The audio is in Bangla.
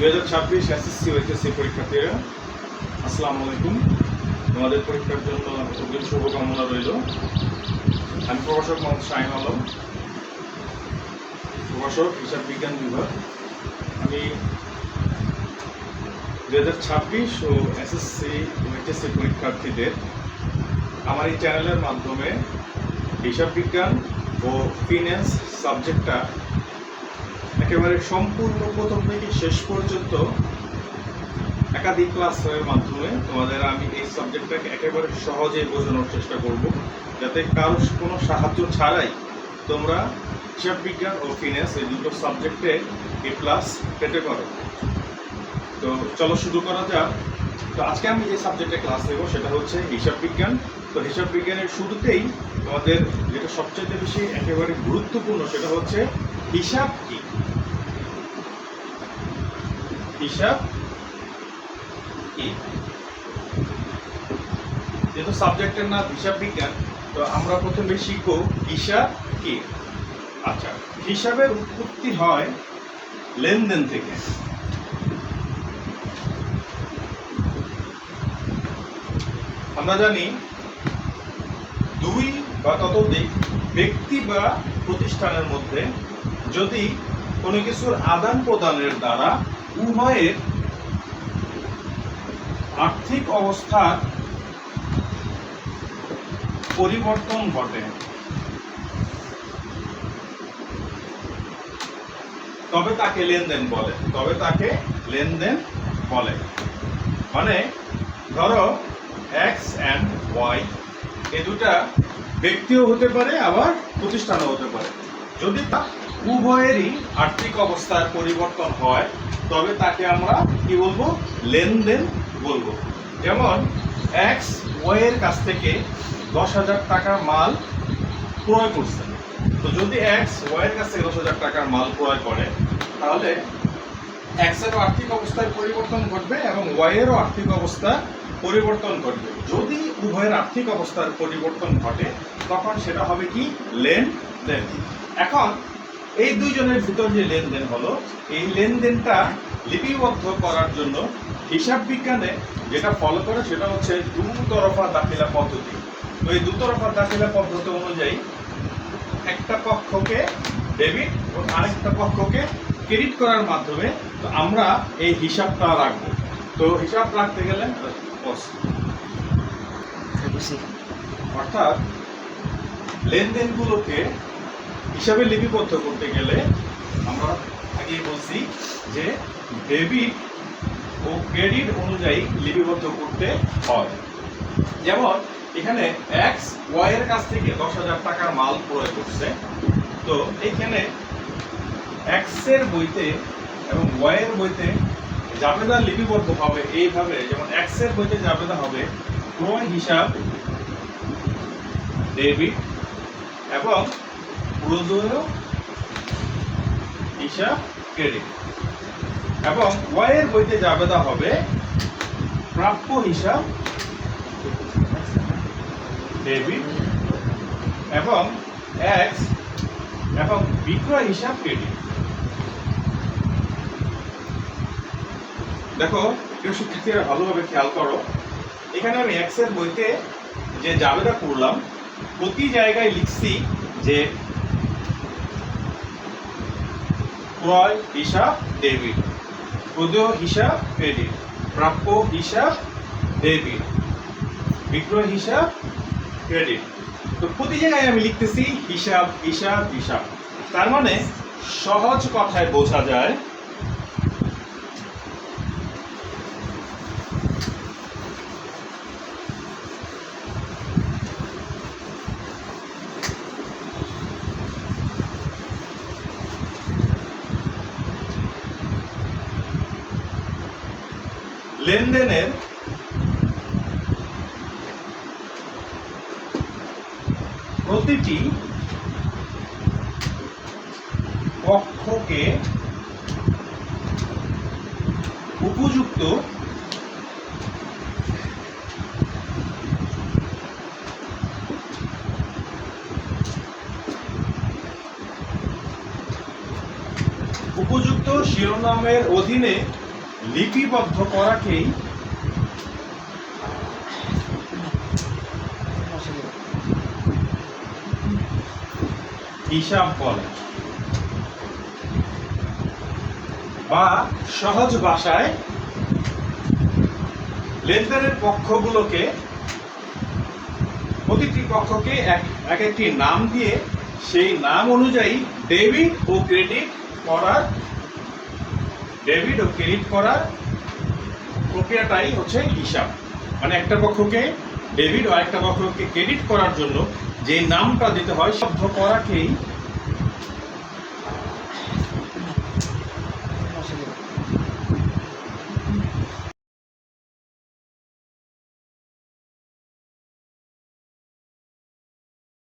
2026 এসএসসি এইচএসসি পরীক্ষার্থীরা আসসালামু আলাইকুম। তোমাদের পরীক্ষার জন্য অগ্রিম শুভকামনা রইল। আমি প্রভাষক মোহাম্মদ শাহিন আলম, প্রভাষক হিসাব বিজ্ঞান বিভাগ। আমি 2026 ও এসএসসি এইচএসসি পরীক্ষার্থীদের আমার এই চ্যানেলের মাধ্যমে হিসাব বিজ্ঞান ও ফিন্যান্স সাবজেক্টটা একেবারে সম্পূর্ণ প্রথম থেকে শেষ পর্যন্ত একাধিক ক্লাসের মাধ্যমে তোমাদের আমি এই সাবজেক্টটাকে একেবারে সহজে বোঝানোর চেষ্টা করব, যাতে কারো কোনো সাহায্য ছাড়াই তোমরা হিসাব বিজ্ঞান ও ফিন্যান্স এই দুটো সাবজেক্টে এ প্লাস পেতে পারো। তো চলো শুরু করা যাক। তো আজকে আমি যে সাবজেক্টে ক্লাস নেব সেটা হচ্ছে হিসাব বিজ্ঞান। তো হিসাব বিজ্ঞানের শুরুতেই তোমাদের যেটা সবচেয়ে বেশি একেবারে গুরুত্বপূর্ণ সেটা হচ্ছে হিসাব কি। হিসাব কি, যেহেতু সাবজেক্টের নাম হিসাব বিজ্ঞান, তো আমরা প্রথমে শিখব হিসাব কি। আচ্ছা, হিসাবের উৎপত্তি হয় লেনদেন থেকে। আমরা জানি দুই বা ততোধিক ব্যক্তি বা প্রতিষ্ঠানের মধ্যে যদি কোনো কিছুর আদান প্রদানের দ্বারা উভয়ের আর্থিক অবস্থার পরিবর্তন ঘটে, তবে তাকে লেনদেন বলে। মানে ধরো এক্স অ্যান্ড ওয়াই, এই দুটা ব্যক্তিও হতে পারে আবার প্রতিষ্ঠানও হতে পারে। যদি তা উভয়েরই আর্থিক অবস্থার পরিবর্তন হয় তবে তাকে আমরা কি বলবো? লেনদেন বলবো। যেমন এক্স ওয়াই এর কাছ থেকে 10,000 টাকার মাল ক্রয় করছে। তো যদি এক্স ওয়াই এর কাছ থেকে 10,000 টাকার মাল ক্রয় করে, তাহলে এক্স এরও আর্থিক অবস্থার পরিবর্তন ঘটবে এবং ওয়াই এরও আর্থিক অবস্থা পরিবর্তন ঘটবে। যদি উভয়ের আর্থিক অবস্থার পরিবর্তন ঘটে তখন সেটা হবে কি? লেনদেন। এখন এই দুইজনের ভিতর যে লেনদেন হলো, এই লেনদেনটা লিপিবদ্ধ করার জন্য হিসাব বিজ্ঞানে যেটা ফলো করে সেটা হচ্ছে দুতরফা দাখিলা পদ্ধতি। তো এই দুতরফা দাখিলা পদ্ধতি অনুযায়ী একটা পক্ষকে ডেবিট এবং আরেকটা পক্ষকে ক্রেডিট করার মাধ্যমে তো আমরা এই হিসাবটা রাখবো। তো হিসাব রাখতে গেলে অর্থাৎ লেনদেনগুলোকে হিসাবে লিপিবদ্ধ করতে গেলে আমরা আগেই বলছি যে ডেবিট ও ক্রেডিট অনুযায়ী লিপিবদ্ধ করতে হয়। যেমন এখানে এক্স ওয়াই এর কাছ থেকে 10,000 টাকার মাল ক্রয় করছে। তো এখানে এক্স এর বইতে এবং ওয়াই এর বইতে জাবেদা লিপিবদ্ধ হবে এইভাবে। যেমন এক্স এর বইতে জাবেদা হবে ক্রয় হিসাব ডেবিট এবং প্রদেয় হিসাব ক্রেডিট, এবং ওয়াই এর বইতে জাবেদা হবে প্রাপ্য হিসাব ডেবিট এবং এক্স এবং বিক্রয় হিসাব ক্রেডিট। দেখো প্রিয় শিক্ষার্থীরা, ভালোভাবে খেয়াল করো, এখানে আমি এক্স এর বইতে যে জাবেদা করলাম প্রতি জায়গায় লিখছি যে ক্রয় হিসাব ডেবিট, প্রদেয় হিসাব ক্রেডিট, প্রাপ্য হিসাব ডেবিট, বিক্রয় হিসাব ক্রেডিট। তো প্রতি জায়গায় আমি লিখতেছি হিসাব হিসাব হিসাব। তার মানে সহজ কথায় বোঝা যায় লেনদেনের প্রতিটি পক্ষকে উপযুক্ত শিরোনামের অধীনে লিপিবদ্ধ করাকেই হিসাব বলে, বা সহজ ভাষায় লেনদেনের পক্ষগুলোকে, প্রতিটি পক্ষকে এক একটি নাম দিয়ে সেই নাম অনুযায়ী ডেবিট ও ক্রেডিট করার প্রক্রিয়াটাই হচ্ছে হিসাব। মানে একটা পক্ষকে ডেবিট ও একটা পক্ষকে ক্রেডিট করার জন্য যে নামটা দিতে হয়, শব্দ করাকেই